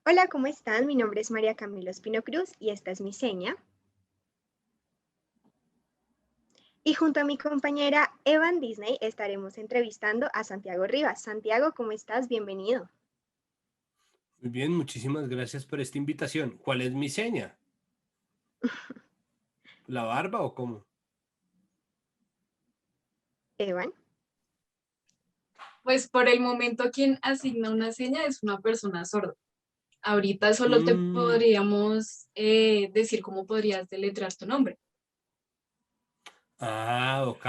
Hola, ¿cómo están? Mi nombre es María Camilo Espino Cruz y esta es mi seña. Y junto a mi compañera Evan Disney estaremos entrevistando a Santiago Rivas. Santiago, ¿cómo estás? Bienvenido. Muy bien, muchísimas gracias por esta invitación. ¿Cuál es mi seña? ¿La barba o cómo? Evan. Pues por el momento quien asigna una seña es una persona sorda. Ahorita solo te Mm, podríamos decir cómo podrías deletrear tu nombre. ok.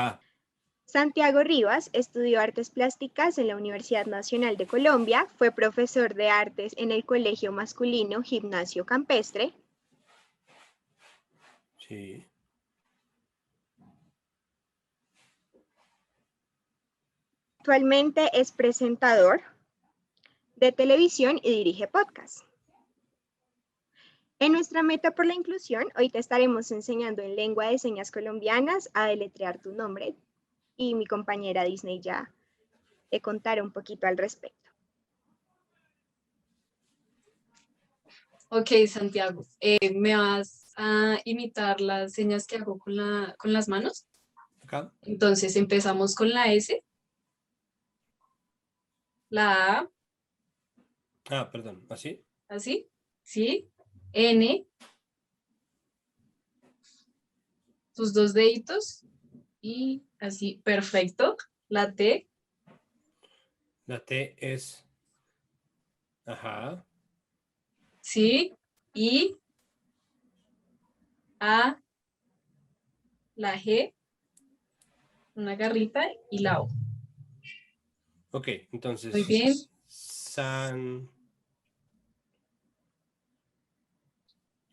Santiago Rivas estudió artes plásticas en la Universidad Nacional de Colombia, fue profesor de artes en el Colegio Masculino Gimnasio Campestre. Sí. Actualmente es presentador de televisión y dirige podcast. En nuestra meta por la inclusión, hoy te estaremos enseñando en lengua de señas colombianas a deletrear tu nombre y mi compañera Disney ya te contará un poquito al respecto. Ok, Santiago, ¿me vas a imitar las señas que hago con las manos? Acá. Entonces empezamos con la S, la A, Perdón. ¿Así? así, ¿sí? N, tus dos deditos y así, perfecto. La T, La T es. Ajá. ¿sí? Y A, la G, una garrita y la O. Ok, Muy entonces. bien, San.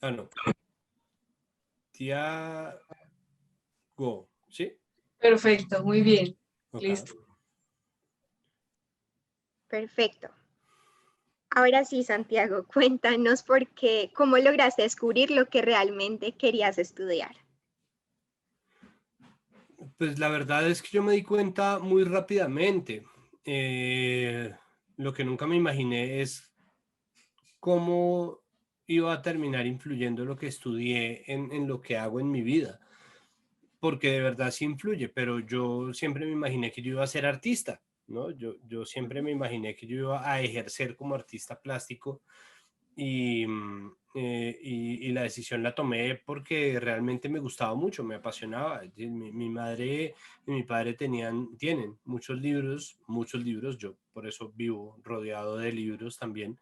No. Tiago. ¿Sí? perfecto, muy bien. Ok. Listo. Perfecto. Ahora sí, Santiago, cuéntanos por qué, cómo lograste descubrir lo que realmente querías estudiar. Pues la verdad es que yo me di cuenta muy rápidamente. Eh, lo que nunca me imaginé es cómo iba a terminar influyendo lo que estudié en lo que hago en mi vida, porque de verdad sí influye, pero yo siempre me imaginé que yo iba a ser artista, ¿no? Yo siempre me imaginé que yo iba a ejercer como artista plástico y la decisión la tomé porque realmente me gustaba mucho, me apasionaba. Mi madre y mi padre tienen muchos libros, yo por eso vivo rodeado de libros también,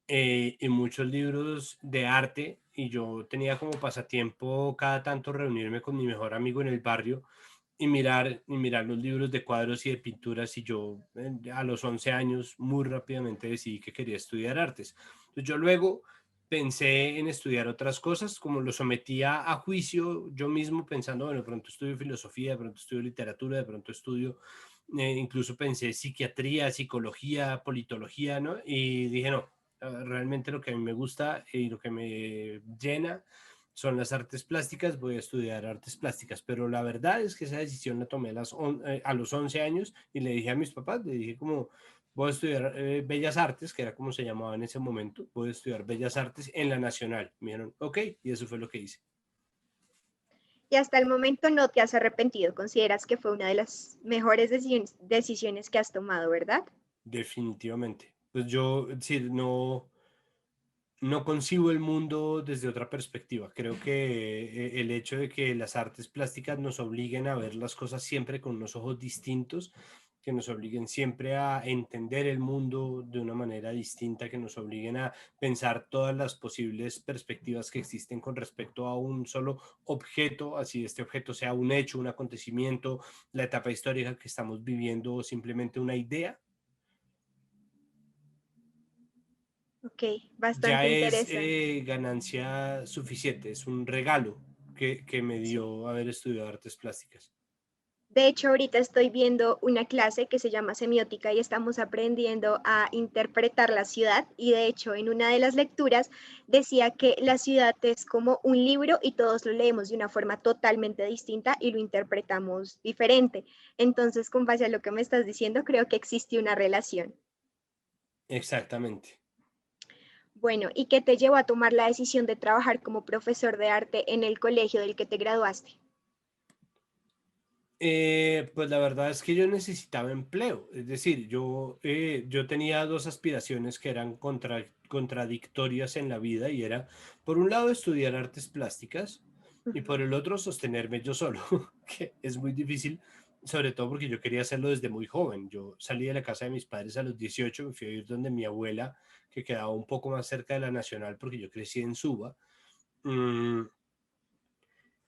y muchos libros de arte, y yo tenía como pasatiempo cada tanto reunirme con mi mejor amigo en el barrio y mirar los libros de cuadros y de pinturas, y yo a los 11 años muy rápidamente decidí que quería estudiar artes. Entonces yo luego pensé en estudiar otras cosas, como lo sometía a juicio yo mismo pensando, bueno, de pronto estudio filosofía, de pronto estudio literatura, de pronto estudio, incluso pensé psiquiatría, psicología, politología, ¿no? Y dije, no, realmente lo que a mí me gusta y lo que me llena son las artes plásticas, voy a estudiar artes plásticas, pero la verdad es que esa decisión la tomé a los 11 años y le dije a mis papás, le dije como, voy a estudiar Bellas Artes, que era como se llamaba en ese momento, voy a estudiar Bellas Artes en la Nacional. Me dijeron, ok, y eso fue lo que hice. Y hasta el momento no te has arrepentido, consideras que fue una de las mejores decisiones que has tomado, ¿verdad? Definitivamente. Pues yo, sí, no concibo el mundo desde otra perspectiva. Creo que el hecho de que las artes plásticas nos obliguen a ver las cosas siempre con unos ojos distintos, que nos obliguen siempre a entender el mundo de una manera distinta, que nos obliguen a pensar todas las posibles perspectivas que existen con respecto a un solo objeto, así este objeto sea un hecho, un acontecimiento, la etapa histórica que estamos viviendo o simplemente una idea, Ok, ya bastante es interesante. ganancia suficiente, es un regalo que me Sí. dio haber estudiado artes plásticas. De hecho, ahorita estoy viendo una clase que se llama semiótica y estamos aprendiendo a interpretar la ciudad y de hecho en una de las lecturas decía que la ciudad es como un libro y todos lo leemos de una forma totalmente distinta y lo interpretamos diferente. Entonces, con base a lo que me estás diciendo, creo que existe una relación. Exactamente. Bueno, ¿y qué te llevó a tomar la decisión de trabajar como profesor de arte en el colegio del que te graduaste? Pues la verdad es que yo necesitaba empleo, es decir, yo tenía dos aspiraciones que eran contradictorias en la vida y era, por un lado, estudiar artes plásticas y por Ujú. el otro, sostenerme yo solo, que es muy difícil, sobre todo porque yo quería hacerlo desde muy joven. Yo salí de la casa de mis padres a los 18, me fui a ir donde mi abuela, que quedaba un poco más cerca de la Nacional porque yo crecí en Suba. Mm,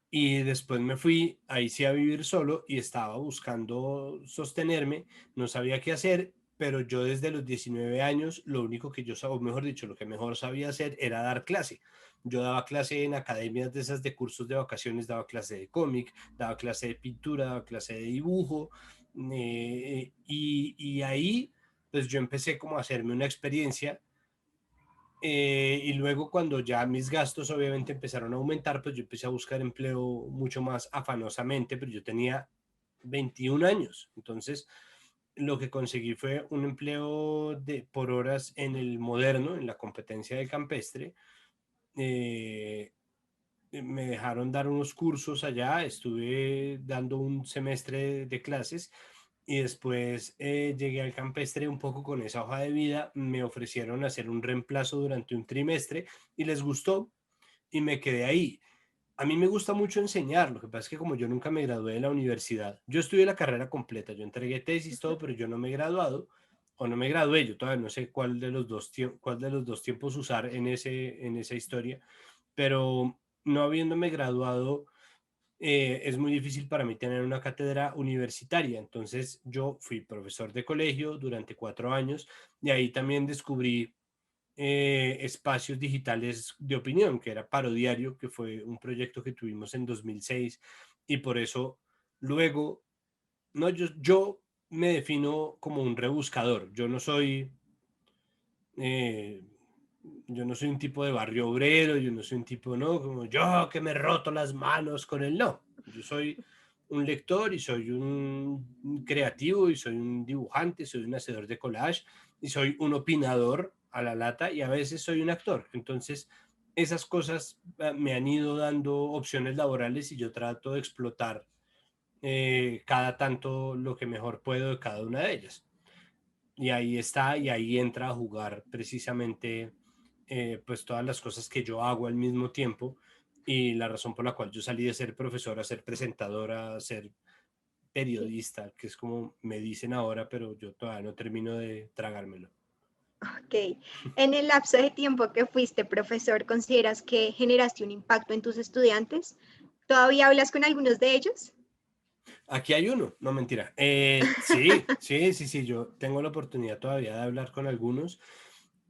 y después me fui, ahí sí a vivir solo y estaba buscando sostenerme, no sabía qué hacer, pero yo desde los 19 años lo único que yo sabía, o mejor dicho, lo que mejor sabía hacer era dar clase. Yo daba clase en academias de esas de cursos de vacaciones, daba clase de cómic, daba clase de pintura, daba clase de dibujo, y ahí pues yo empecé como a hacerme una experiencia y luego cuando ya mis gastos obviamente empezaron a aumentar, pues yo empecé a buscar empleo mucho más afanosamente, pero yo tenía 21 años. Entonces, lo que conseguí fue un empleo por horas en el Moderno, en la competencia de campestre. Eh, Me dejaron dar unos cursos allá, estuve dando un semestre de clases y después llegué al campestre un poco con esa hoja de vida, me ofrecieron hacer un reemplazo durante un trimestre y les gustó y me quedé ahí. A mí me gusta mucho enseñar, lo que pasa es que como yo nunca me gradué de la universidad, yo estudié la carrera completa, yo entregué tesis, todo, pero yo no me he graduado o no me gradué, yo todavía no sé cuál de los dos tiempos usar en esa historia, pero no habiéndome graduado, es muy difícil para mí tener una cátedra universitaria. Entonces yo fui profesor de colegio durante 4 años y ahí también descubrí espacios digitales de opinión, que era Parodiario, que fue un proyecto que tuvimos en 2006 y por eso luego, no, yo me defino como un rebuscador. Eh, yo no soy un tipo de barrio obrero, yo no soy un tipo, ¿no? Como yo que me roto las manos con el no. Yo soy un lector y soy un creativo y soy un dibujante, soy un hacedor de collage y soy un opinador a la lata y a veces soy un actor. Entonces, esas cosas me han ido dando opciones laborales y yo trato de explotar cada tanto lo que mejor puedo de cada una de ellas. Y ahí está, y ahí entra a jugar precisamente pues todas las cosas que yo hago al mismo tiempo y la razón por la cual yo salí de ser profesora a ser presentadora, a ser Sí, periodista, que es como me dicen ahora, pero yo todavía no termino de tragármelo. ok. En el lapso de tiempo que fuiste profesor, ¿consideras que generaste un impacto en tus estudiantes? ¿Todavía hablas con algunos de ellos? Aquí hay uno, no mentira. Sí, sí, sí, sí, yo tengo la oportunidad todavía de hablar con algunos.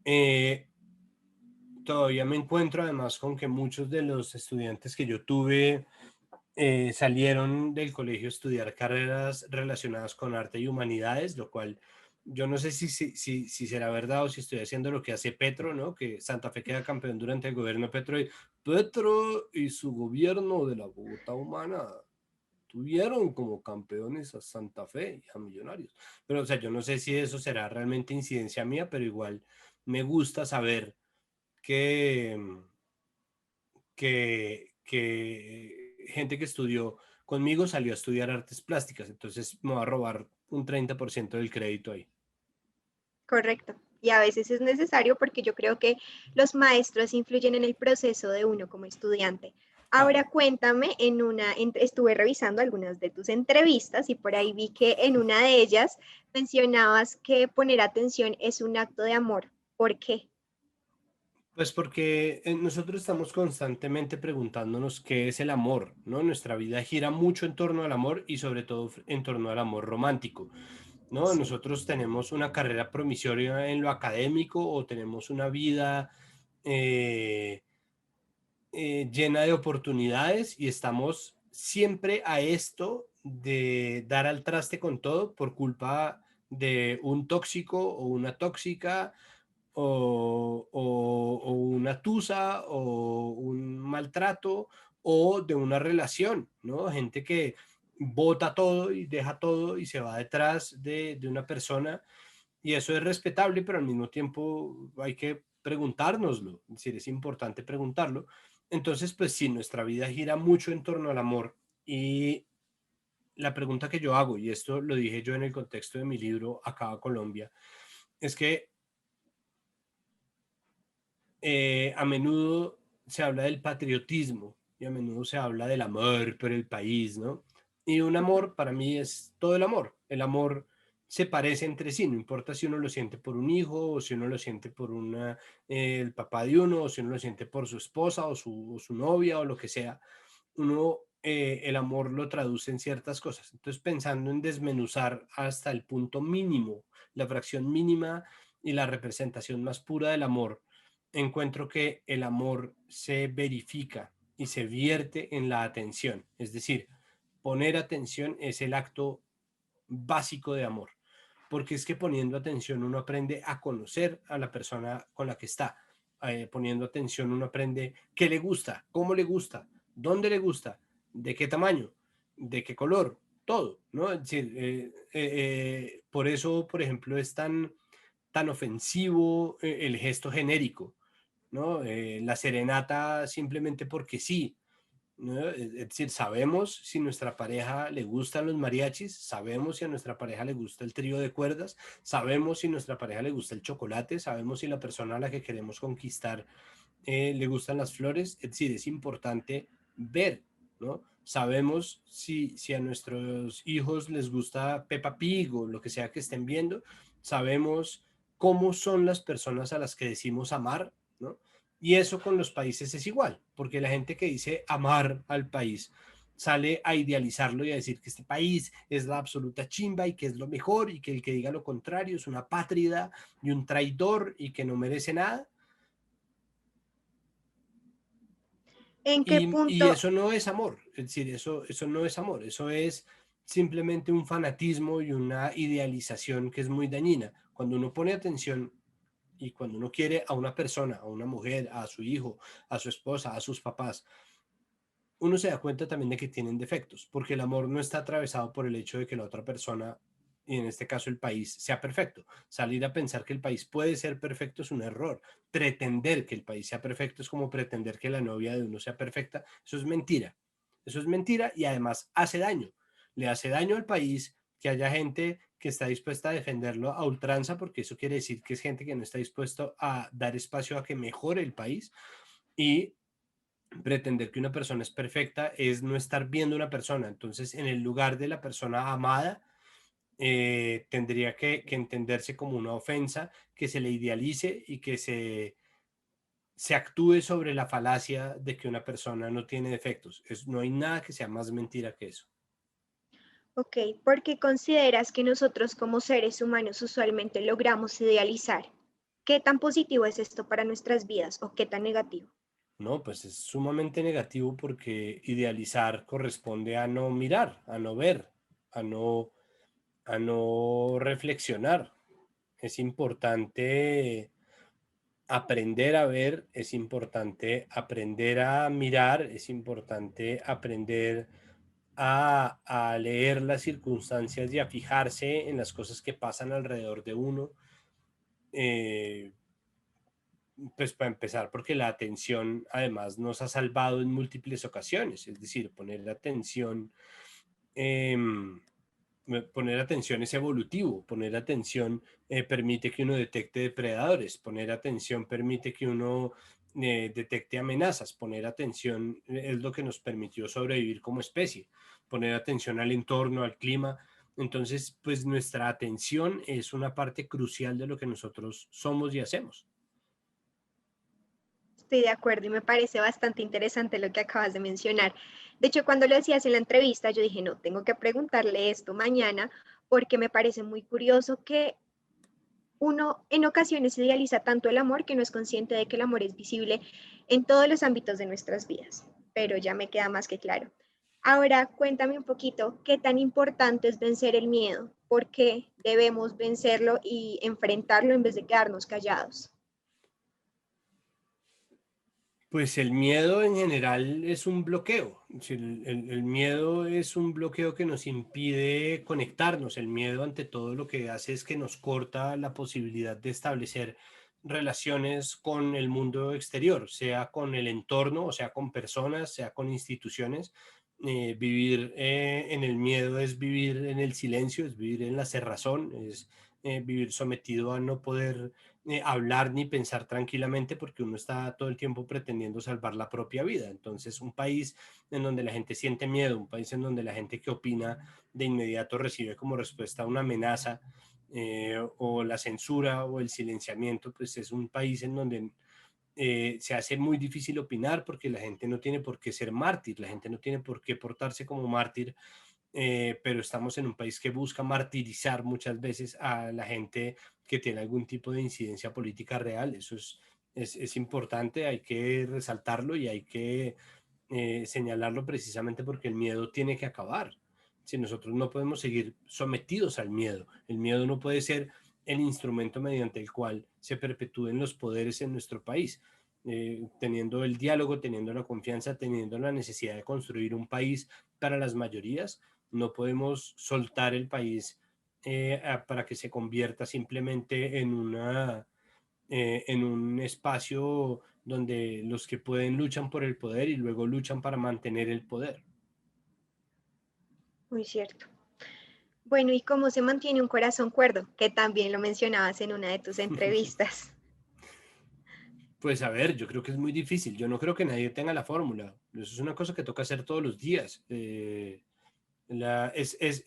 Eh, Todavía me encuentro además con que muchos de los estudiantes que yo tuve salieron del colegio a estudiar carreras relacionadas con arte y humanidades, lo cual yo no sé si será verdad o si estoy haciendo lo que hace Petro, ¿no? Que Santa Fe queda campeón durante el gobierno de Petro y Petro y su gobierno de la Bogotá humana tuvieron como campeones a Santa Fe y a Millonarios. Pero, o sea, yo no sé si eso será realmente incidencia mía, pero igual me gusta saber que que gente que estudió conmigo salió a estudiar artes plásticas, entonces me va a robar un 30% del crédito ahí. Correcto. Y a veces es necesario porque yo creo que los maestros influyen en el proceso de uno como estudiante. Ahora Claro. cuéntame, estuve revisando algunas de tus entrevistas y por ahí vi que en una de ellas mencionabas que poner atención es un acto de amor. ¿Por qué? Pues porque nosotros estamos constantemente preguntándonos qué es el amor, ¿no? Nuestra vida gira mucho en torno al amor y sobre todo en torno al amor romántico, ¿no? Sí. Nosotros tenemos una carrera promisoria en lo académico o tenemos una vida eh, llena de oportunidades y estamos siempre a esto de dar al traste con todo por culpa de un tóxico o una tóxica o una tusa o un maltrato o de una relación, ¿no? Gente que bota todo y deja todo y se va detrás de una persona y eso es respetable, pero al mismo tiempo hay que preguntárnoslo, es decir, es importante preguntarlo. Entonces, pues sí, nuestra vida gira mucho en torno al amor y la pregunta que yo hago, y esto lo dije yo en el contexto de mi libro Acá a Colombia, es que a menudo se habla del patriotismo y a menudo se habla del amor por el país, ¿no? Y un Ujú. amor para mí es todo el amor. El amor se parece entre sí, no importa si uno lo siente por un hijo o si uno lo siente por el papá de uno o si uno lo siente por su esposa o su novia o lo que sea. Uno el amor lo traduce en ciertas cosas. Entonces, pensando en desmenuzar hasta el punto mínimo, la fracción mínima y la representación más pura del amor, encuentro que el amor se verifica y se vierte en la atención. Es decir, poner atención es el acto básico de amor, porque es que poniendo atención uno aprende a conocer a la persona con la que está. Poniendo atención uno aprende qué le gusta, cómo le gusta, dónde le gusta, de qué tamaño, de qué color, todo, ¿no? Es decir, por eso, por ejemplo, es tan ofensivo el gesto genérico, ¿no? La serenata simplemente porque sí, ¿no? Es decir, sabemos si nuestra pareja le gustan los mariachis, sabemos si a nuestra pareja le gusta el trío de cuerdas, sabemos si a nuestra pareja le gusta el chocolate, sabemos si la persona a la que queremos conquistar le gustan las flores. Es decir, es importante ver, ¿no? Sabemos si a nuestros hijos les gusta Peppa Pig o lo que sea que estén viendo, sabemos cómo son las personas a las que decimos amar, ¿no? Y eso con los países es igual, porque la gente que dice amar al país sale a idealizarlo y a decir que este país es la absoluta chimba y que es lo mejor y que el que diga lo contrario es una pátrida y un traidor y que no merece nada. ¿En qué Y punto? eso no es amor, es decir, eso no es amor, eso es simplemente un fanatismo y una idealización que es muy dañina. Cuando uno pone atención y cuando uno quiere a una persona, a una mujer, a su hijo, a su esposa, a sus papás, uno se da cuenta también de que tienen defectos, porque el amor no está atravesado por el hecho de que la otra persona, y en este caso el país, sea perfecto. Salir a pensar que el país puede ser perfecto es un error. Pretender que el país sea perfecto es como pretender que la novia de uno sea perfecta. Eso es mentira. Eso es mentira y además hace daño. Le hace daño al país que haya gente que está dispuesta a defenderlo a ultranza, porque eso quiere decir que es gente que no está dispuesto a dar espacio a que mejore el país. Y pretender que una persona es perfecta es no estar viendo una persona. Entonces, en el lugar de la persona amada, tendría que entenderse como una ofensa, que se le idealice y que se actúe sobre la falacia de que una persona no tiene defectos. No hay nada que sea más mentira que eso. Ok, ¿por qué consideras que nosotros como seres humanos usualmente logramos idealizar? ¿Qué tan positivo es esto para nuestras vidas o qué tan negativo? No, pues es sumamente negativo porque idealizar corresponde a no mirar, a no ver, a no reflexionar. Es importante aprender a ver, es importante aprender a mirar, es importante aprender a leer las circunstancias y a fijarse en las cosas que pasan alrededor de uno. Eh, pues para empezar, porque la atención además nos ha salvado en múltiples ocasiones, es decir, eh, poner atención es evolutivo, poner atención permite que uno detecte depredadores, poner atención permite que uno detecte amenazas, poner atención es lo que nos permitió sobrevivir como especie, poner atención al entorno, al clima. Entonces, pues nuestra atención es una parte crucial de lo que nosotros somos y hacemos. Estoy de acuerdo y me parece bastante interesante lo que acabas de mencionar. De hecho, cuando lo decías en la entrevista, yo dije, no, tengo que preguntarle esto mañana porque me parece muy curioso que uno en ocasiones idealiza tanto el amor que no es consciente de que el amor es visible en todos los ámbitos de nuestras vidas, pero ya me queda más que claro. Ahora, cuéntame un poquito qué tan importante es vencer el miedo, por qué debemos vencerlo y enfrentarlo en vez de quedarnos callados. Pues el miedo en general es un bloqueo. Si el miedo es un bloqueo que nos impide conectarnos. El miedo ante todo lo que hace es que nos corta la posibilidad de establecer relaciones con el mundo exterior, sea con el entorno, o sea con personas, sea con instituciones. Vivir en el miedo es vivir en el silencio, es vivir en la cerrazón, es vivir sometido a no poder hablar ni pensar tranquilamente porque uno está todo el tiempo pretendiendo salvar la propia vida. Entonces, un país en donde la gente siente miedo, un país en donde la gente que opina de inmediato recibe como respuesta una amenaza, o la censura o el silenciamiento, pues es un país en donde se hace muy difícil opinar porque la gente no tiene por qué ser mártir, la gente no tiene por qué portarse como mártir, pero estamos en un país que busca martirizar muchas veces a la gente que tiene algún tipo de incidencia política real. Eso es importante, hay que resaltarlo y hay que señalarlo precisamente porque el miedo tiene que acabar. Si nosotros no podemos seguir sometidos al miedo, el miedo no puede ser el instrumento mediante el cual se perpetúen los poderes en nuestro país. Teniendo el diálogo, teniendo la confianza, teniendo la necesidad de construir un país para las mayorías, no podemos soltar el país para que se convierta simplemente en un espacio donde los que pueden luchan por el poder y luego luchan para mantener el poder. Muy cierto. Bueno, ¿y cómo se mantiene un corazón cuerdo? Que también lo mencionabas en una de tus entrevistas. Pues a ver, yo creo que es muy difícil. Yo no creo que nadie tenga la fórmula. Eso es una cosa que toca hacer todos los días. Es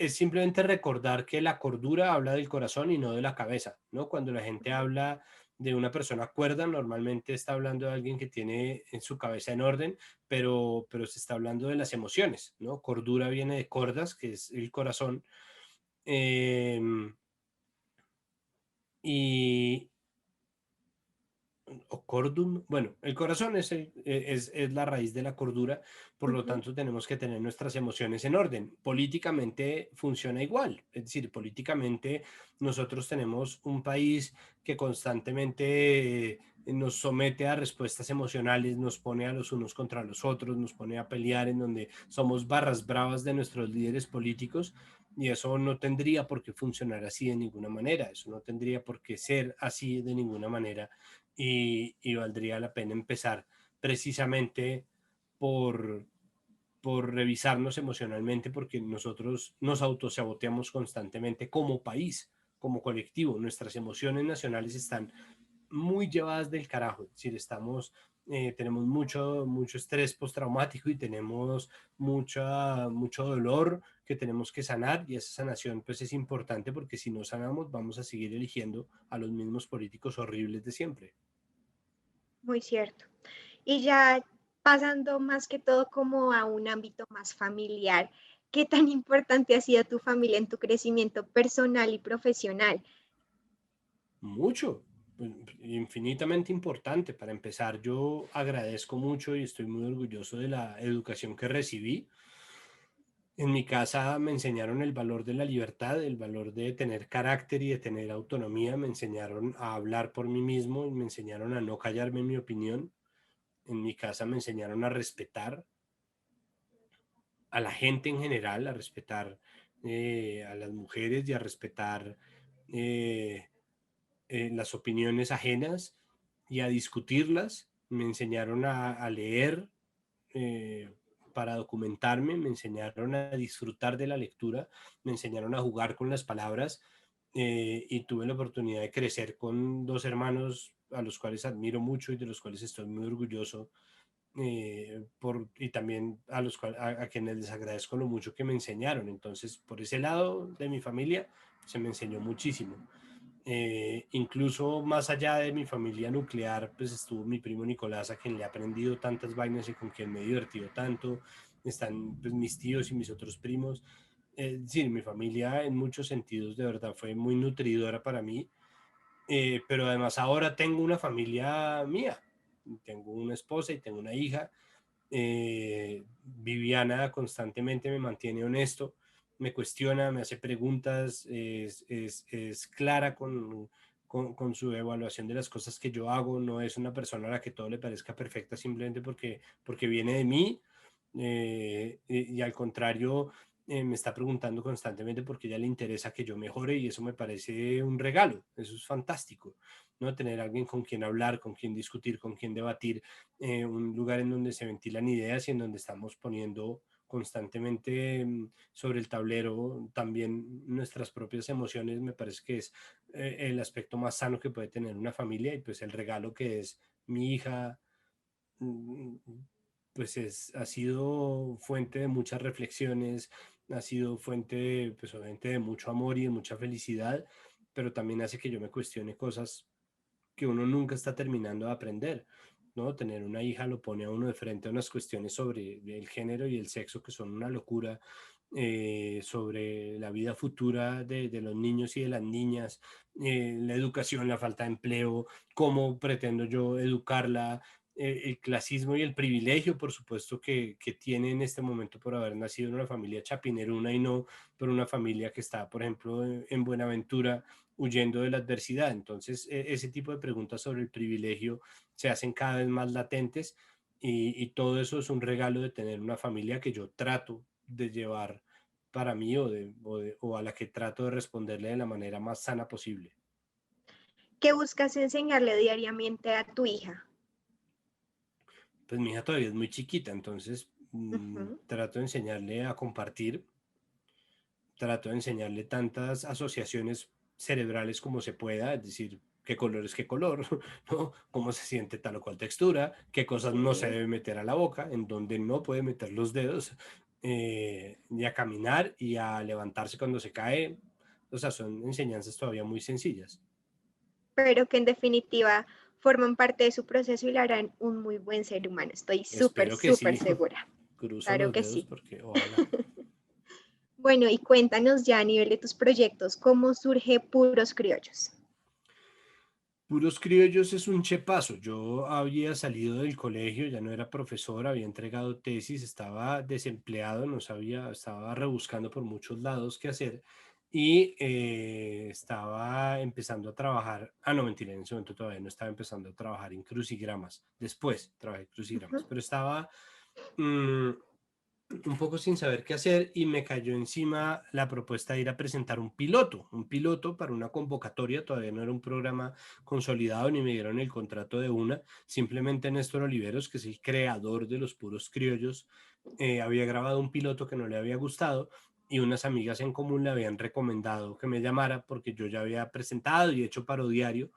simplemente recordar que la cordura habla del corazón y no de la cabeza, ¿no? Cuando la gente habla de una persona cuerda, normalmente está hablando de alguien que tiene en su cabeza en orden, pero se está hablando de las emociones, ¿no? Cordura viene de cordas, que es el corazón. Eh, y, o cordum, bueno, el corazón es la raíz de la cordura, por lo Ujú. tanto tenemos que tener nuestras emociones en orden. Políticamente funciona igual, es decir, políticamente nosotros tenemos un país que constantemente nos somete a respuestas emocionales, nos pone a los unos contra los otros, nos pone a pelear, en donde somos barras bravas de nuestros líderes políticos. Y eso no tendría por qué funcionar así de ninguna manera, eso no tendría por qué ser así de ninguna manera, y valdría la pena empezar precisamente por, por revisarnos emocionalmente, porque nosotros nos autosaboteamos constantemente como país, como colectivo. Nuestras emociones nacionales están muy llevadas del carajo, es decir, tenemos mucho estrés postraumático y tenemos mucho dolor que tenemos que sanar, y esa sanación pues es importante porque si no sanamos vamos a seguir eligiendo a los mismos políticos horribles de siempre. Muy cierto. Y ya pasando más que todo como a un ámbito más familiar, ¿qué tan importante ha sido tu familia en tu crecimiento personal y profesional? Mucho, pues, infinitamente importante. Para empezar, yo agradezco mucho y estoy muy orgulloso de la educación que recibí. En mi casa me enseñaron el valor de la libertad, el valor de tener carácter y de tener autonomía. Me enseñaron a hablar por mí mismo y me enseñaron a no callarme mi opinión. En mi casa me enseñaron a respetar a la gente en general, a respetar a las mujeres y a respetar eh, las opiniones ajenas y a discutirlas. Me enseñaron a leer eh, para documentarme, me enseñaron a disfrutar de la lectura, me enseñaron a jugar con las palabras, y tuve la oportunidad de crecer con dos hermanos a los cuales admiro mucho y de los cuales estoy muy orgulloso, y también a quienes les agradezco lo mucho que me enseñaron. Entonces, por ese lado de mi familia, se me enseñó muchísimo. Incluso más allá de mi familia nuclear, pues estuvo mi primo Nicolás, a quien le he aprendido tantas vainas y con quien me he divertido tanto. Están pues mis tíos y mis otros primos. Sí, mi familia en muchos sentidos de verdad fue muy nutridora para mí, pero además ahora tengo una familia mía. Tengo una esposa y tengo una hija. Viviana constantemente me mantiene honesto, me cuestiona, me hace preguntas, es clara con su evaluación de las cosas que yo hago. No es una persona a la que todo le parezca perfecta simplemente porque viene de mí, y al contrario, me está preguntando constantemente porque a ella le interesa que yo mejore y eso me parece un regalo, eso es fantástico, ¿no? Tener alguien con quien hablar, con quien discutir, con quien debatir, un lugar en donde se ventilan ideas y en donde estamos poniendo constantemente sobre el tablero también nuestras propias emociones, me parece que es el aspecto más sano que puede tener una familia y pues el regalo que es mi hija, mm, pues ha sido fuente de muchas reflexiones, ha sido fuente, pues obviamente de mucho amor y de mucha felicidad, pero también hace que yo me cuestione cosas que uno nunca está terminando de aprender, ¿no? Tener una hija lo pone a uno de frente a unas cuestiones sobre el género y el sexo que son una locura, sobre la vida futura de los niños y de las niñas, la educación, la falta de empleo, cómo pretendo yo educarla, el clasismo y el privilegio, por supuesto, que tiene en este momento por haber nacido en una familia chapineruna y no por una familia que está, por ejemplo, en Buenaventura, huyendo de la adversidad. Entonces, ese tipo de preguntas sobre el privilegio se hacen cada vez más latentes y todo eso es un regalo de tener una familia que yo trato de llevar para mí o a la que trato de responderle de la manera más sana posible. ¿Qué buscas enseñarle diariamente a tu hija? Pues mi hija todavía es muy chiquita, entonces Ujú. trato de enseñarle a compartir, trato de enseñarle tantas asociaciones cerebrales como se pueda, es decir, qué color es qué color, ¿no? Cómo se siente tal o cual textura, qué cosas no se Sí. debe meter a la boca, en donde no puede meter los dedos, y a caminar y a levantarse cuando se cae. O sea, son enseñanzas todavía muy sencillas. Pero que en definitiva forman parte de su proceso y la harán un muy buen ser humano. Estoy súper, Espero que súper sí. segura. Cruzo Claro los que dedos sí. porque ojalá. Bueno, y cuéntanos ya a nivel de tus proyectos, ¿cómo surge Puros Criollos? Puros Criollos es un chepazo. Yo había salido del colegio, ya no era profesor, había entregado tesis, estaba desempleado, no sabía, estaba rebuscando por muchos lados qué hacer y estaba empezando a trabajar. Ah, no, mentira, en ese momento todavía no estaba empezando a trabajar en crucigramas. Después trabajé en crucigramas, Ujú. pero estaba mm, un poco sin saber qué hacer y me cayó encima la propuesta de ir a presentar un piloto para una convocatoria, todavía no era un programa consolidado ni me dieron el contrato de una, simplemente Néstor Oliveros, que es el creador de los Puros Criollos, había grabado un piloto que no le había gustado y unas amigas en común le habían recomendado que me llamara porque yo ya había presentado y hecho parodiario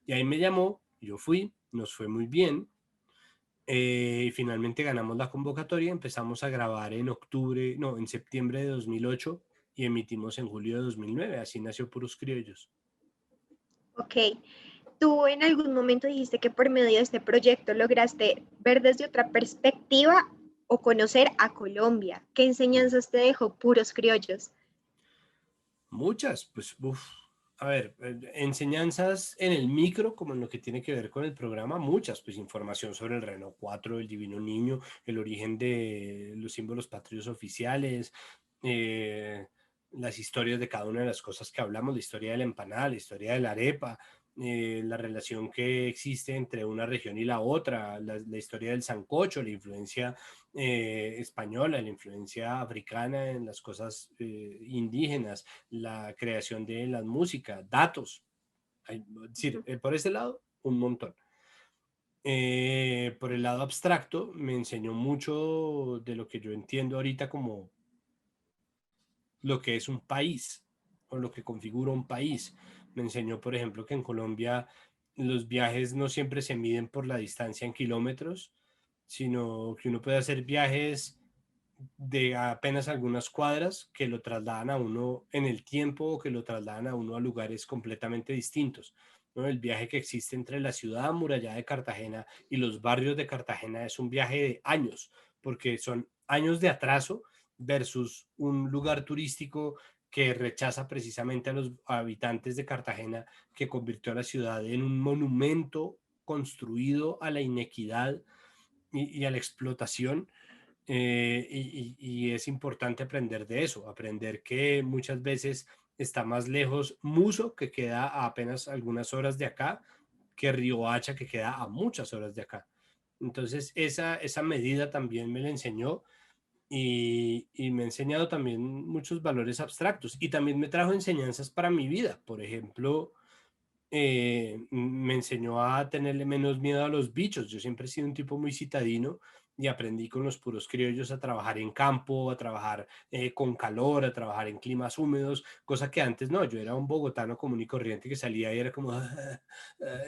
y ahí me llamó, yo fui, nos fue muy bien. Y finalmente ganamos la convocatoria, empezamos a grabar en octubre, no, en septiembre de 2008 y emitimos en julio de 2009. Así nació Puros Criollos. Ok, tú en algún momento dijiste que por medio de este proyecto lograste ver desde otra perspectiva o conocer a Colombia. ¿Qué Mm. enseñanzas te dejó Puros Criollos? Muchas, pues, uf. A ver, enseñanzas en el micro, como en lo que tiene que ver con el programa, muchas, pues información sobre el Renault 4, el Divino Niño, el origen de los símbolos patrios oficiales, eh, las historias de cada una de las cosas que hablamos, la historia de la empanada, la historia de la arepa, la relación que existe entre una región y la otra, la historia del sancocho, la influencia española, la influencia africana en las cosas indígenas, la creación de la música, datos. Es decir, Ujú. por ese lado, un montón. Por el lado abstracto, me enseñó mucho de lo que yo entiendo ahorita como lo que es un país o lo que configura un país. Me enseñó, por ejemplo, que en Colombia los viajes no siempre se miden por la distancia en kilómetros, sino que uno puede hacer viajes de apenas algunas cuadras que lo trasladan a uno en el tiempo o que lo trasladan a uno a lugares completamente distintos, ¿no? El viaje que existe entre la ciudad amurallada de Cartagena y los barrios de Cartagena es un viaje de años, porque son años de atraso versus un lugar turístico que rechaza precisamente a los habitantes de Cartagena, que convirtió a la ciudad en un monumento construido a la inequidad y a la explotación, y es importante aprender de eso, aprender que muchas veces está más lejos Muso, que queda a apenas algunas horas de acá, que Riohacha, que queda a muchas horas de acá. Entonces, esa medida también me la enseñó y me ha enseñado también muchos valores abstractos y también me trajo enseñanzas para mi vida. Por ejemplo, me enseñó a tenerle menos miedo a los bichos. Yo siempre he sido un tipo muy citadino y aprendí con los puros criollos a trabajar en campo, a trabajar con calor, a trabajar en climas húmedos, cosa que antes no, yo era un bogotano común y corriente que salía y era como,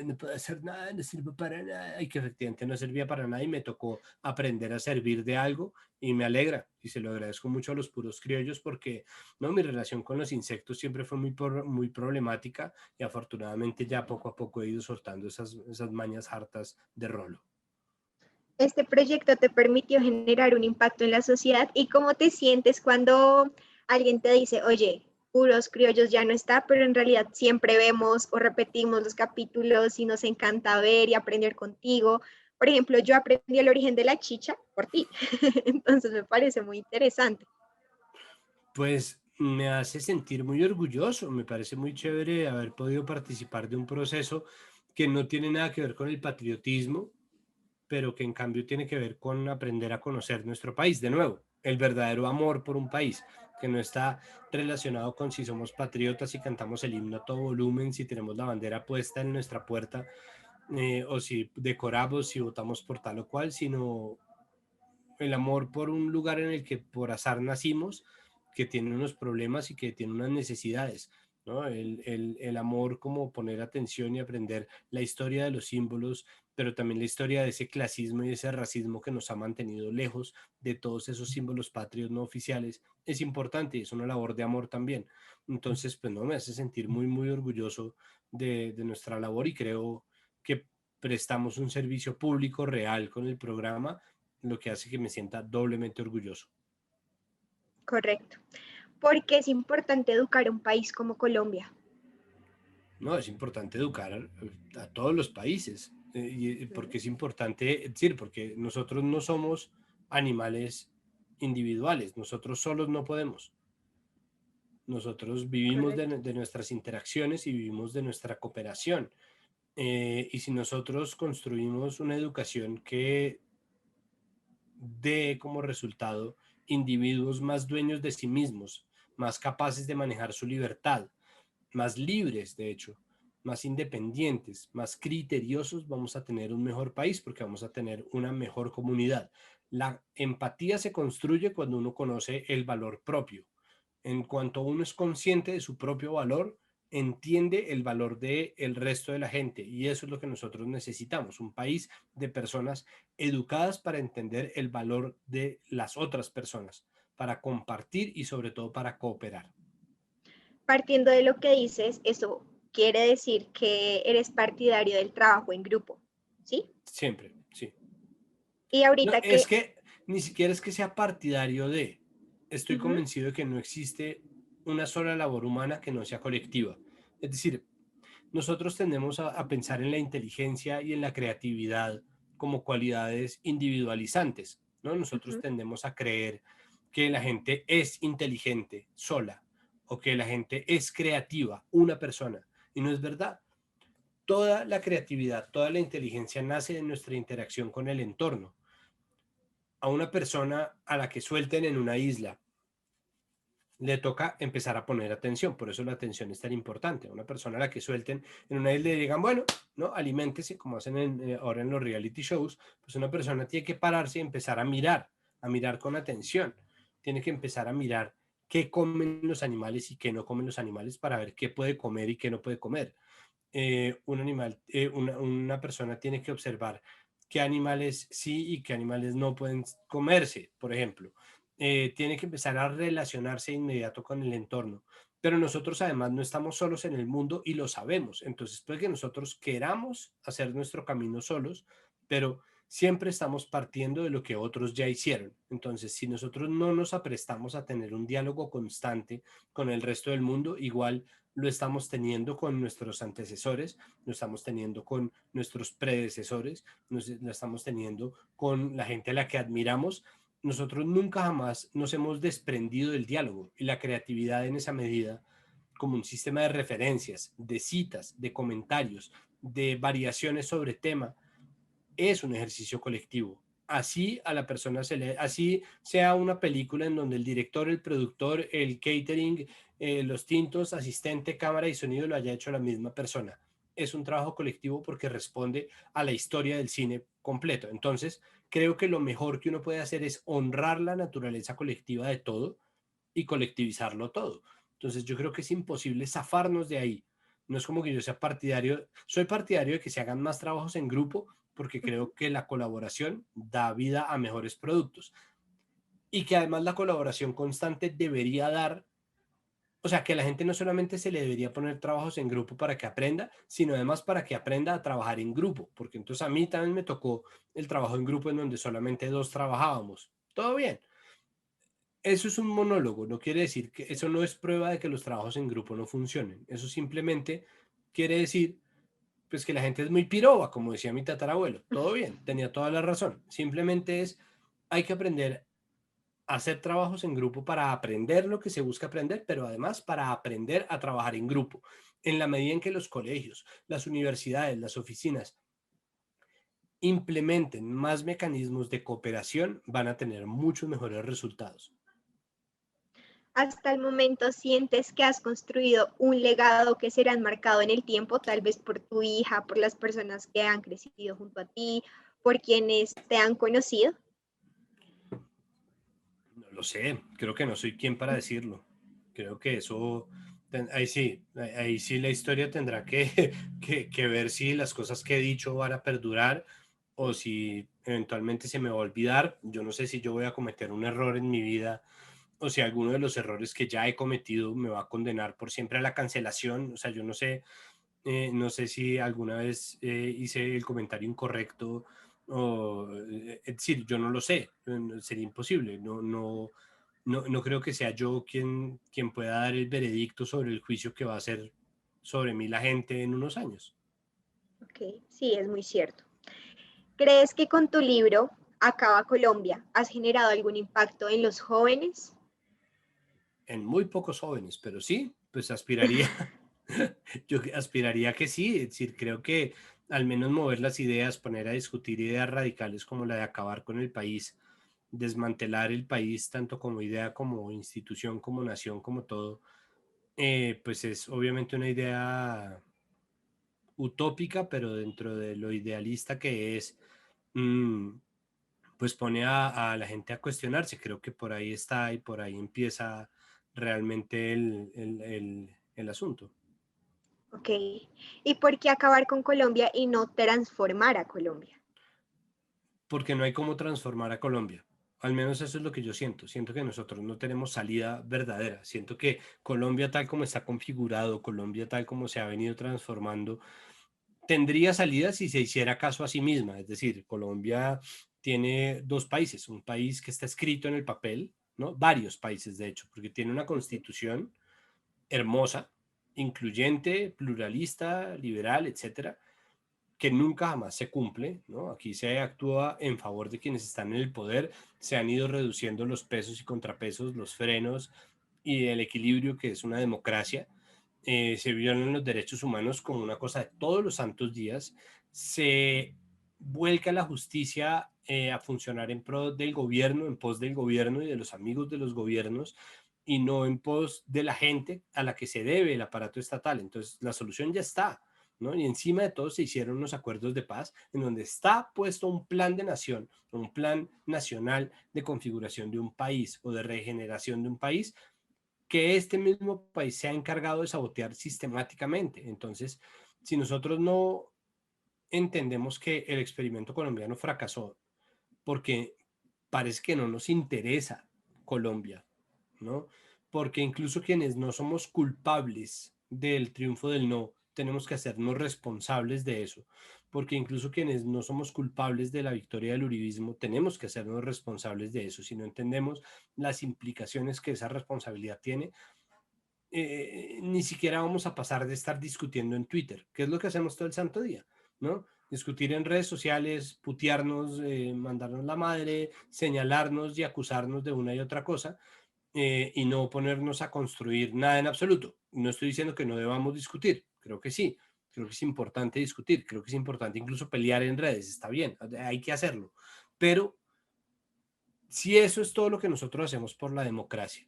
no puedo hacer nada, no sirve para nada, y que efectivamente no servía para nada y me tocó aprender a servir de algo y me alegra y se lo agradezco mucho a los puros criollos porque no, mi relación con los insectos siempre fue muy problemática y afortunadamente ya poco a poco he ido soltando esas mañas hartas de rolo. Este proyecto te permitió generar un impacto en la sociedad y cómo te sientes cuando alguien te dice, oye, puros criollos ya no está, pero en realidad siempre vemos o repetimos los capítulos y nos encanta ver y aprender contigo. Por ejemplo, yo aprendí el origen de la chicha por ti, entonces me parece muy interesante. Pues me hace sentir muy orgulloso, me parece muy chévere haber podido participar de un proceso que no tiene nada que ver con el patriotismo, pero que en cambio tiene que ver con aprender a conocer nuestro país. De nuevo, el verdadero amor por un país, que no está relacionado con si somos patriotas, si cantamos el himno a todo volumen, si tenemos la bandera puesta en nuestra puerta, o si decoramos, si votamos por tal o cual, sino el amor por un lugar en el que por azar nacimos, que tiene unos problemas y que tiene unas necesidades, ¿no? El amor como poner atención y aprender la historia de los símbolos, pero también la historia de ese clasismo y ese racismo que nos ha mantenido lejos de todos esos símbolos patrios no oficiales, es importante y es una labor de amor también. Entonces, pues no, me hace sentir muy orgulloso de nuestra labor y creo que prestamos un servicio público real con el programa, lo que hace que me sienta doblemente orgulloso. Correcto. Porque es importante educar a un país como Colombia. No, es importante educar a todos los países, porque es importante, es decir, porque nosotros no somos animales individuales, nosotros solos no podemos. Nosotros vivimos Correcto. de nuestras interacciones y vivimos de nuestra cooperación. Y si nosotros construimos una educación que dé como resultado individuos más dueños de sí mismos, más capaces de manejar su libertad, más libres, de hecho, más independientes, más criteriosos, vamos a tener un mejor país porque vamos a tener una mejor comunidad. La empatía se construye cuando uno conoce el valor propio. En cuanto uno es consciente de su propio valor, entiende el valor del resto de la gente y eso es lo que nosotros necesitamos, un país de personas educadas para entender el valor de las otras personas, para compartir y sobre todo para cooperar. Partiendo de lo que dices, eso quiere decir que eres partidario del trabajo en grupo, ¿sí? Siempre, sí. Y No, ahorita es que, que ni siquiera es que sea partidario de, estoy ujú, convencido de que no existe una sola labor humana que no sea colectiva. Es decir, nosotros tendemos a pensar en la inteligencia y en la creatividad como cualidades individualizantes, ¿no? Nosotros ujú, tendemos a creer que la gente es inteligente sola o que la gente es creativa, una persona, y no es verdad. Toda la creatividad, toda la inteligencia nace de nuestra interacción con el entorno. A una persona a la que suelten en una isla le toca empezar a poner atención, por eso la atención es tan importante. A una persona a la que suelten en una isla y digan, bueno, no, aliméntese, como hacen ahora en los reality shows, pues una persona tiene que pararse y empezar a mirar con atención. Tiene que empezar a mirar qué comen los animales y qué no comen los animales para ver qué puede comer y qué no puede comer. Una persona tiene que observar qué animales sí y qué animales no pueden comerse, por ejemplo. Tiene que empezar a relacionarse de inmediato con el entorno. Pero nosotros además no estamos solos en el mundo y lo sabemos. Entonces puede que nosotros queramos hacer nuestro camino solos, pero siempre estamos partiendo de lo que otros ya hicieron. Entonces, si nosotros no nos aprestamos a tener un diálogo constante con el resto del mundo, igual lo estamos teniendo con nuestros antecesores, lo estamos teniendo con nuestros predecesores, lo estamos teniendo con la gente a la que admiramos. Nosotros nunca jamás nos hemos desprendido del diálogo y la creatividad en esa medida como un sistema de referencias, de citas, de comentarios, de variaciones sobre tema, es un ejercicio colectivo. así a la persona así sea una película en donde el director, el productor, el catering, los tintos, asistente, cámara y sonido lo haya hecho la misma persona. Es un trabajo colectivo porque responde a la historia del cine completo. Entonces, creo que lo mejor que uno puede hacer es honrar la naturaleza colectiva de todo y colectivizarlo todo. Entonces, yo creo que es imposible zafarnos de ahí. No es como que yo sea partidario, soy partidario de que se hagan más trabajos en grupo porque creo que la colaboración da vida a mejores productos y que además la colaboración constante debería dar, o sea, que a la gente no solamente se le debería poner trabajos en grupo para que aprenda, sino además para que aprenda a trabajar en grupo, porque entonces a mí también me tocó el trabajo en grupo en donde solamente dos trabajábamos. Todo bien. Eso es un monólogo, no quiere decir que eso no es prueba de que los trabajos en grupo no funcionen. Eso simplemente quiere decir pues que la gente es muy piroba, como decía mi tatarabuelo. Todo bien, tenía toda la razón. Simplemente hay que aprender a hacer trabajos en grupo para aprender lo que se busca aprender, pero además para aprender a trabajar en grupo. En la medida en que los colegios, las universidades, las oficinas implementen más mecanismos de cooperación, van a tener muchos mejores resultados. Hasta el momento sientes que has construido un legado que será enmarcado en el tiempo, tal vez por tu hija, por las personas que han crecido junto a ti, por quienes te han conocido. No lo sé, creo que no soy quien para decirlo. Creo que eso, ahí sí la historia tendrá que ver si las cosas que he dicho van a perdurar o si eventualmente se me va a olvidar. Yo no sé si yo voy a cometer un error en mi vida o si alguno de los errores que ya he cometido me va a condenar por siempre a la cancelación. O sea, yo no sé, no sé si alguna vez hice el comentario incorrecto o, es decir, yo no lo sé, sería imposible, no creo que sea yo quien pueda dar el veredicto sobre el juicio que va a hacer sobre mí la gente en unos años. Ok, sí, es muy cierto. ¿Crees que con tu libro, Acaba Colombia, has generado algún impacto en los jóvenes? En muy pocos jóvenes, pero sí, pues aspiraría, yo aspiraría que sí, es decir, creo que al menos mover las ideas, poner a discutir ideas radicales como la de acabar con el país, desmantelar el país tanto como idea, como institución, como nación, como todo, pues es obviamente una idea utópica, pero dentro de lo idealista que es, mm, pues pone a la gente a cuestionarse. Creo que por ahí está y por ahí empieza realmente el asunto. Ok. ¿Y por qué acabar con Colombia y no transformar a Colombia? Porque no hay cómo transformar a Colombia. Al menos eso es lo que yo siento. Siento que nosotros no tenemos salida verdadera. Siento que Colombia tal como está configurado, Colombia tal como se ha venido transformando, tendría salida si se hiciera caso a sí misma. Es decir, Colombia tiene dos países, un país que está escrito en el papel, ¿no? Varios países, de hecho, porque tiene una constitución hermosa, incluyente, pluralista, liberal, etcétera, que nunca jamás se cumple, ¿no? Aquí se actúa en favor de quienes están en el poder, se han ido reduciendo los pesos y contrapesos, los frenos y el equilibrio que es una democracia. Se violan los derechos humanos como una cosa de todos los santos días, se vuelca la justicia a funcionar en pro del gobierno, en pos del gobierno y de los amigos de los gobiernos, y no en pos de la gente a la que se debe el aparato estatal. Entonces, la solución ya está, ¿no? Y encima de todo se hicieron unos acuerdos de paz en donde está puesto un plan de nación, un plan nacional de configuración de un país o de regeneración de un país que este mismo país se ha encargado de sabotear sistemáticamente. Entonces, si nosotros no entendemos que el experimento colombiano fracasó porque parece que no nos interesa Colombia, ¿no? Porque incluso quienes no somos culpables del triunfo del no, tenemos que hacernos responsables de eso, porque incluso quienes no somos culpables de la victoria del uribismo, tenemos que hacernos responsables de eso. Si no entendemos las implicaciones que esa responsabilidad tiene, ni siquiera vamos a pasar de estar discutiendo en Twitter, que es lo que hacemos todo el santo día, ¿no? Discutir en redes sociales, putearnos, mandarnos la madre, señalarnos y acusarnos de una y otra cosa, y no ponernos a construir nada en absoluto. No estoy diciendo que no debamos discutir, creo que sí, creo que es importante discutir, creo que es importante incluso pelear en redes, está bien, hay que hacerlo, pero si eso es todo lo que nosotros hacemos por la democracia,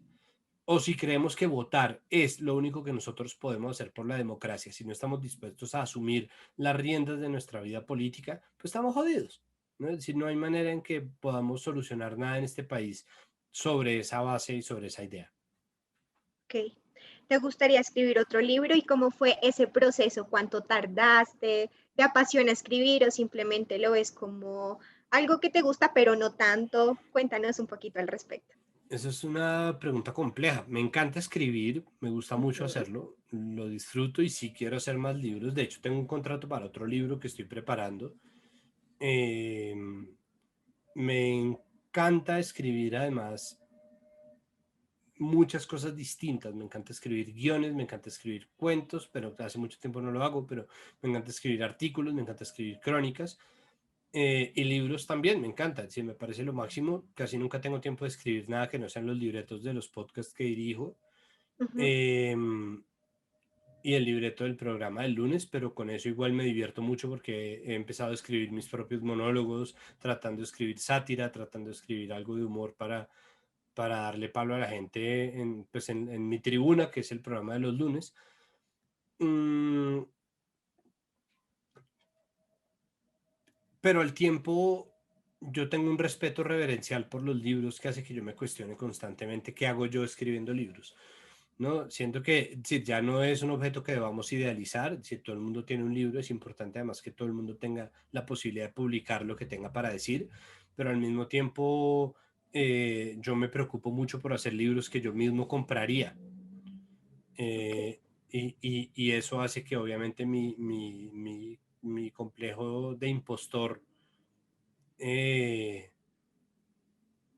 o si creemos que votar es lo único que nosotros podemos hacer por la democracia, si no estamos dispuestos a asumir las riendas de nuestra vida política, pues estamos jodidos, ¿no? Es decir, no hay manera en que podamos solucionar nada en este país sobre esa base y sobre esa idea. Ok. ¿Te gustaría escribir otro libro y cómo fue ese proceso? ¿Cuánto tardaste? ¿Te apasiona escribir o simplemente lo ves como algo que te gusta pero no tanto? Cuéntanos un poquito al respecto. Esa es una pregunta compleja. Me encanta escribir, me gusta mucho Ujú. hacerlo, lo disfruto y sí quiero hacer más libros. De hecho, tengo un contrato para otro libro que estoy preparando. Eh, Me encanta escribir además muchas cosas distintas. Me encanta escribir guiones, me encanta escribir cuentos, pero hace mucho tiempo no lo hago, pero me encanta escribir artículos, me encanta escribir crónicas. Y libros también, me encanta, sí, me parece lo máximo. Casi nunca tengo tiempo de escribir nada que no sean los libretos de los podcasts que dirijo. Ujú. Eh, y el libreto del programa del lunes, pero con eso igual me divierto mucho porque he empezado a escribir mis propios monólogos, tratando de escribir sátira, tratando de escribir algo de humor para darle palo a la gente en, pues en mi tribuna, que es el programa de los lunes. Mm, pero al tiempo yo tengo un respeto reverencial por los libros que hace que yo me cuestione constantemente qué hago yo escribiendo libros. ¿No? Siento que si ya no es un objeto que debamos idealizar, si todo el mundo tiene un libro, es importante además que todo el mundo tenga la posibilidad de publicar lo que tenga para decir, pero al mismo tiempo yo me preocupo mucho por hacer libros que yo mismo compraría. Ok. eh, y eso hace que obviamente mi complejo de impostor eh,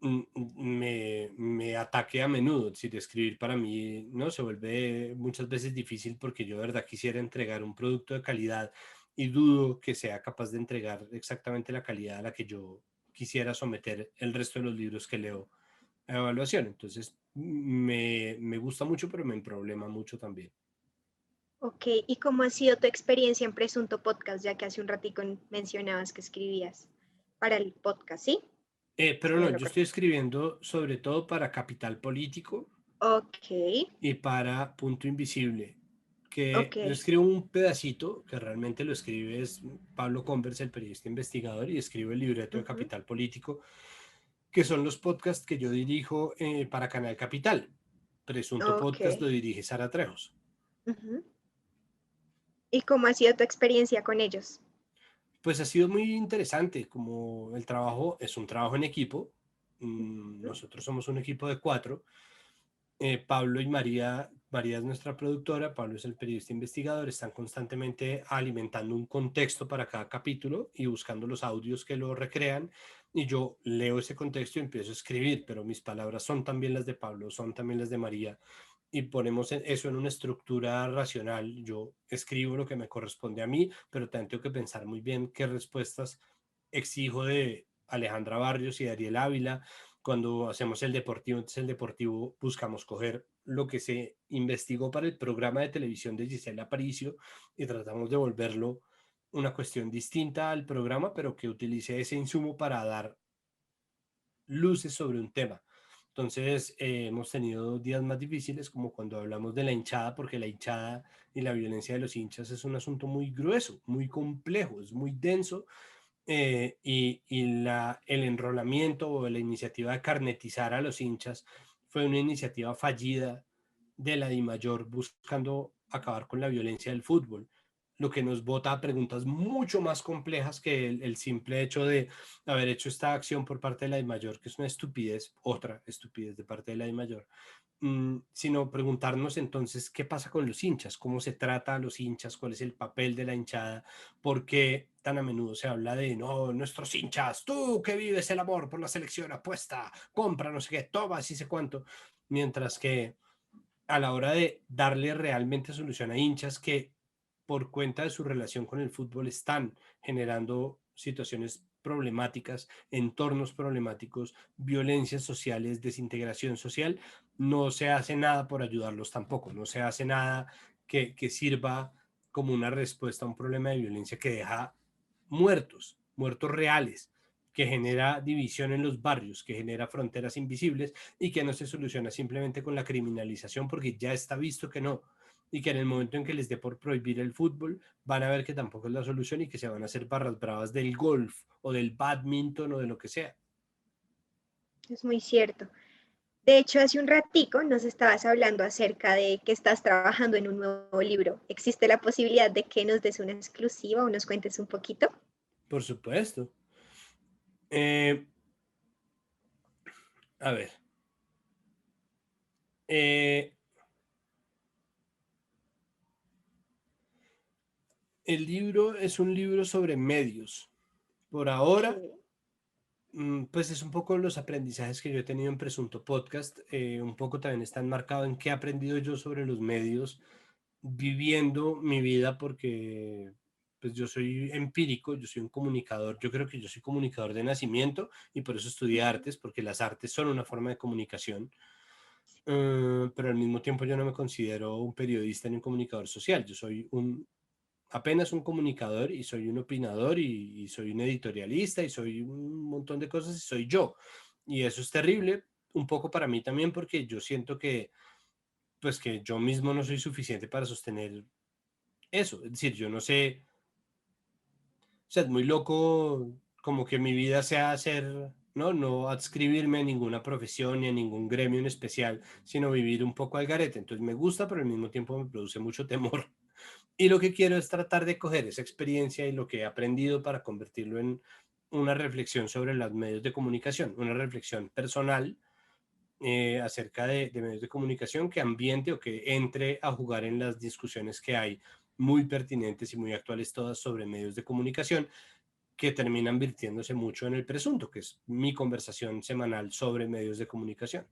me ataque a menudo. Es decir, escribir para mí no se vuelve muchas veces difícil porque yo de verdad quisiera entregar un producto de calidad y dudo que sea capaz de entregar exactamente la calidad a la que yo quisiera someter el resto de los libros que leo a evaluación. Entonces me gusta mucho, pero me problema mucho también. Ok, ¿y cómo ha sido tu experiencia en Presunto Podcast, ya que hace un ratico mencionabas que escribías para el podcast, ¿sí? Pero ¿Estoy no, en lo yo estoy correcto? escribiendo sobre todo para Capital Político Ok, y para Punto Invisible, que ok, yo escribo un pedacito, que realmente lo escribe es Pablo Converse, el periodista investigador, y escribo el libreto de ujú, Capital Político, que son los podcasts que yo dirijo para Canal Capital. Presunto ok. Podcast lo dirige Sara Trejos. Ujú. ¿Y cómo ha sido tu experiencia con ellos? Pues ha sido muy interesante, como el trabajo es un trabajo en equipo. Ujú. Nosotros somos un equipo de 4. Pablo y María, María es nuestra productora, Pablo es el periodista investigador, están constantemente alimentando un contexto para cada capítulo y buscando los audios que lo recrean, y yo leo ese contexto y empiezo a escribir, pero mis palabras son también las de Pablo, son también las de María, y ponemos eso en una estructura racional. Yo escribo lo que me corresponde a mí, pero también tengo que pensar muy bien qué respuestas exijo de Alejandra Barrios y de Ariel Ávila. Cuando hacemos el deportivo, entonces el deportivo buscamos coger lo que se investigó para el programa de televisión de Gisela Aparicio y tratamos de volverlo una cuestión distinta al programa, pero que utilice ese insumo para dar luces sobre un tema. Entonces, hemos tenido días más difíciles, como cuando hablamos de la hinchada, porque la hinchada y la violencia de los hinchas es un asunto muy grueso, muy complejo, es muy denso, y el enrolamiento o la iniciativa de carnetizar a los hinchas fue una iniciativa fallida de la DIMAYOR buscando acabar con la violencia del fútbol, lo que nos bota a preguntas mucho más complejas que el simple hecho de haber hecho esta acción por parte de la DIMAYOR, que es una estupidez, otra estupidez de parte de la DIMAYOR, sino preguntarnos entonces qué pasa con los hinchas, cómo se trata a los hinchas, cuál es el papel de la hinchada, por qué tan a menudo se habla de no, nuestros hinchas, tú que vives el amor por la selección, apuesta, compra, no sé qué, toma, así sé cuánto, mientras que a la hora de darle realmente solución a hinchas que por cuenta de su relación con el fútbol están generando situaciones problemáticas, entornos problemáticos, violencias sociales, desintegración social, no se hace nada por ayudarlos tampoco, no se hace nada que sirva como una respuesta a un problema de violencia que deja muertos, muertos reales. que genera división en los barrios, que genera fronteras invisibles y que no se soluciona simplemente con la criminalización porque ya está visto que no, y que en el momento en que les dé por prohibir el fútbol van a ver que tampoco es la solución y que se van a hacer barras bravas del golf o del badminton o de lo que sea. Es muy cierto. De hecho, hace un ratico nos estabas hablando acerca de que estás trabajando en un nuevo libro. ¿Existe la posibilidad de que nos des una exclusiva o nos cuentes un poquito? Por supuesto. Eh, a ver. Eh, el libro es un libro sobre medios. Por ahora, Ok. pues es un poco los aprendizajes que yo he tenido en Presunto Podcast, un poco también está enmarcado en qué he aprendido yo sobre los medios, viviendo mi vida, porque pues yo soy empírico, yo soy un comunicador, yo creo que yo soy comunicador de nacimiento y por eso estudié Ujú. artes, porque las artes son una forma de comunicación, pero al mismo tiempo yo no me considero un periodista ni un comunicador social, yo soy apenas un comunicador y soy un opinador y soy un editorialista y soy un montón de cosas y soy yo. Y eso es terrible, un poco para mí también porque yo siento que pues que yo mismo no soy suficiente para sostener eso. Es decir, yo no sé, o sea, es muy loco como que mi vida sea ser, ¿no? No adscribirme a ninguna profesión ni a ningún gremio en especial, sino vivir un poco al garete. Entonces me gusta, pero al mismo tiempo me produce mucho temor. Y lo que quiero es tratar de coger esa experiencia y lo que he aprendido para convertirlo en una reflexión sobre los medios de comunicación, una reflexión personal acerca de medios de comunicación que ambiente o que entre a jugar en las discusiones que hay muy pertinentes y muy actuales todas sobre medios de comunicación que terminan virtiéndose mucho en el presunto, que es mi conversación semanal sobre medios de comunicación.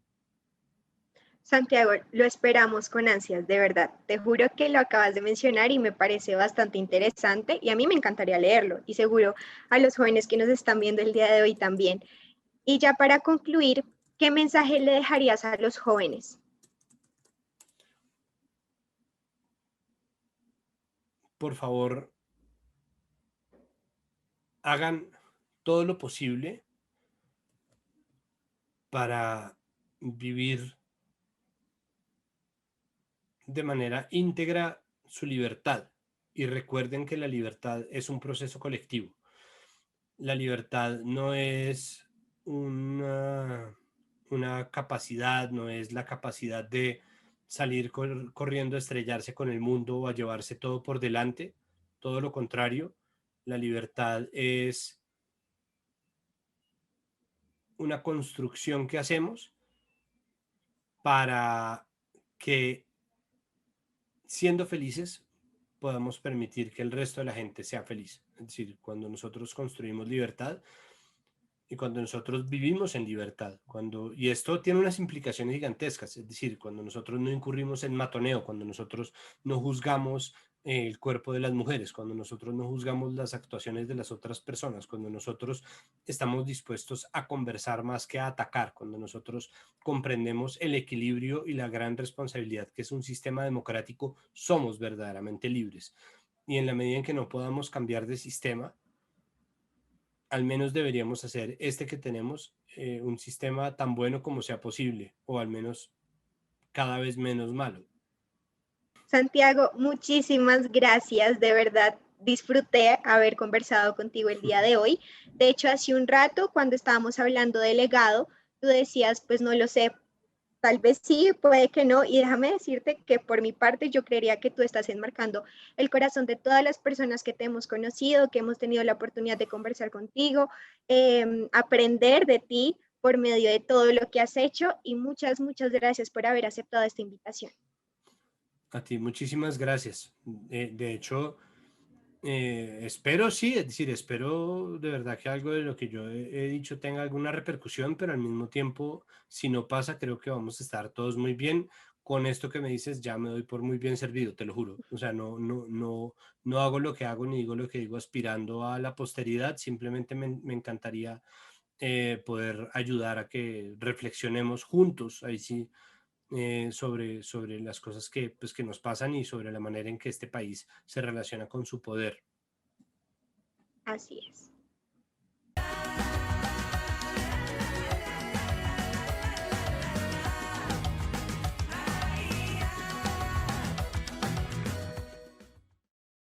Santiago, lo esperamos con ansias, de verdad. Te juro que lo acabas de mencionar y me parece bastante interesante y a mí me encantaría leerlo y seguro a los jóvenes que nos están viendo el día de hoy también. Y ya para concluir, ¿qué mensaje le dejarías a los jóvenes? Por favor, hagan todo lo posible para vivir de manera íntegra su libertad y recuerden que la libertad es un proceso colectivo. La libertad no es una capacidad, no es la capacidad de salir corriendo a estrellarse con el mundo o a llevarse todo por delante. Todo lo contrario, la libertad es una construcción que hacemos para que siendo felices podamos permitir que el resto de la gente sea feliz. Es decir, cuando nosotros construimos libertad, y cuando nosotros vivimos en libertad, y esto tiene unas implicaciones gigantescas, es decir, cuando nosotros no incurrimos en matoneo, cuando nosotros no juzgamos el cuerpo de las mujeres, cuando nosotros no juzgamos las actuaciones de las otras personas, cuando nosotros estamos dispuestos a conversar más que a atacar, cuando nosotros comprendemos el equilibrio y la gran responsabilidad que es un sistema democrático, somos verdaderamente libres. Y en la medida en que no podamos cambiar de sistema, al menos deberíamos hacer este que tenemos un sistema tan bueno como sea posible, o al menos cada vez menos malo. Santiago, muchísimas gracias, de verdad. Disfruté haber conversado contigo el día de hoy. De hecho, hace un rato, cuando estábamos hablando de legado, tú decías, pues no lo sé, tal vez sí, puede que no. Y déjame decirte que por mi parte yo creería que tú estás enmarcando el corazón de todas las personas que te hemos conocido, que hemos tenido la oportunidad de conversar contigo, aprender de ti por medio de todo lo que has hecho y muchas, muchas gracias por haber aceptado esta invitación. A ti muchísimas gracias. De hecho, espero sí, es decir, espero de verdad que algo de lo que yo he dicho tenga alguna repercusión, pero al mismo tiempo, si no pasa, creo que vamos a estar todos muy bien. Con esto que me dices, ya me doy por muy bien servido, te lo juro. O sea, no hago lo que hago ni digo lo que digo aspirando a la posteridad, simplemente me encantaría poder ayudar a que reflexionemos juntos, ahí sí, sobre las cosas pues, que nos pasan y sobre la manera en que este país se relaciona con su poder. Así es.